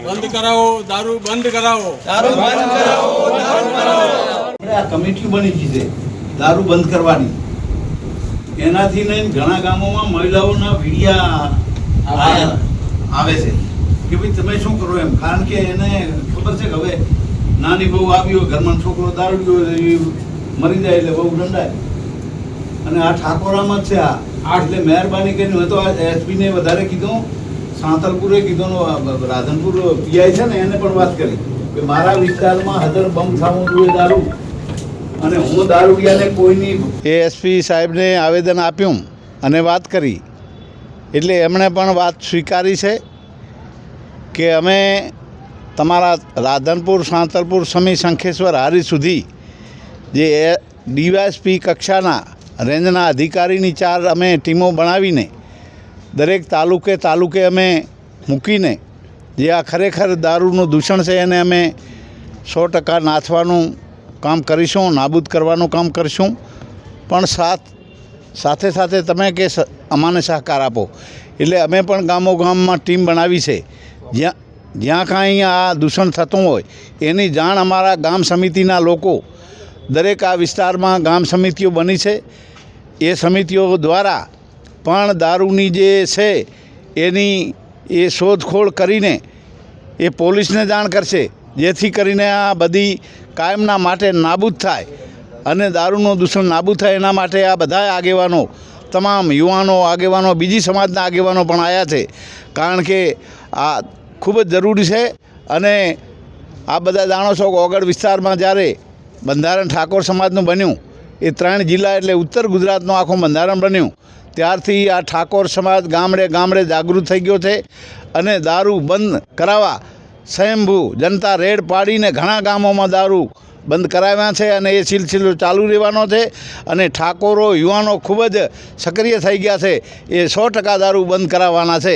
બંધ કરાવો, દારૂ બંધ કરાવો, દારૂ બંધ કરાવો, દારૂ કરાવો. આ કમિટી બની છે દારૂ બંધ કરવાની. એનાથી નહીં ઘણા ગામોમાં મહિલાઓના વિડિયા આવે છે કે ભાઈ તમે શું કરો એમ, કારણ કે એને ખબર છે કે હવે નાની બહુ આવી હોય, ઘરમાં છોકરો દારૂ મરી જાય એટલે બહુ દંડાય. અને આ ઠાકોરામાં જ છે આ. એટલે મહેરબાની કરીને મેં તો એસપીને વધારે કીધું, સાંતલપુરે કીધું, રાધનપુર પીઆઈ છે ને એને પણ વાત કરી કે મારા વિસ્તારમાં હદર બંધ થવું જોઈએ દારૂ, અને હું દારૂડિયાને કોઈની એસપી સાહેબને આવેદન આપ્યું અને વાત કરી. એટલે એમણે પણ વાત સ્વીકારી છે કે અમે તમારા રાધનપુર, સાંતલપુર, સમી, શંખેશ્વર, હારી સુધી જે ડીવાયએસપી કક્ષાના રેન્જના અધિકારીની 4 અમે ટીમો બનાવીને દરેક તાલુકે અમે મૂકીને જે આ ખરેખર દારૂનું દૂષણ છે એને અમે 100% નાથવાનું કામ કરીશું, નાબૂદ કરવાનું કામ કરીશું. પણ સાથે સાથે તમે કે અમાને સહકાર આપો એટલે અમે પણ ગામોગામમાં ટીમ બનાવી છે. જ્યાં કાંઈ આ દૂષણ થતું હોય એની જાણ અમારા ગામ સમિતિના લોકો, દરેક આ વિસ્તારમાં ગામ સમિતિઓ બની છે. એ સમિતિઓ દ્વારા પણ દારૂની જે છે એની એ શોધખોળ કરીને એ પોલીસને જાણ કરશે, જેથી કરીને આ બધી કાયમના માટે નાબૂદ થાય અને દારૂનું દૂષણ નાબૂદ થાય. એના માટે આ બધા આગેવાનો, તમામ યુવાનો આગેવાનો, બીજી સમાજના આગેવાનો પણ આવ્યા છે, કારણ કે આ ખૂબ જ જરૂરી છે. અને આ બધા જાણો છો કે ઓગળ વિસ્તારમાં જ્યારે બંધારણ ઠાકોર સમાજનું બન્યું, એ 3 જિલ્લા એટલે ઉત્તર ગુજરાતનું આખું બંધારણ બન્યું, ત્યારથી આ ઠાકોર સમાજ ગામડે ગામડે જાગૃત થઈ ગયો છે. અને દારૂ બંધ કરાવવા સ્વયંભૂ જનતા રેડ પાડીને ઘણા ગામોમાં દારૂ બંધ કરાવ્યા છે અને એ સિલસિલો ચાલુ રહેવાનો છે. અને ઠાકોરો, યુવાનો ખૂબ જ સક્રિય થઈ ગયા છે. એ 100% દારૂ બંધ કરાવવાના છે.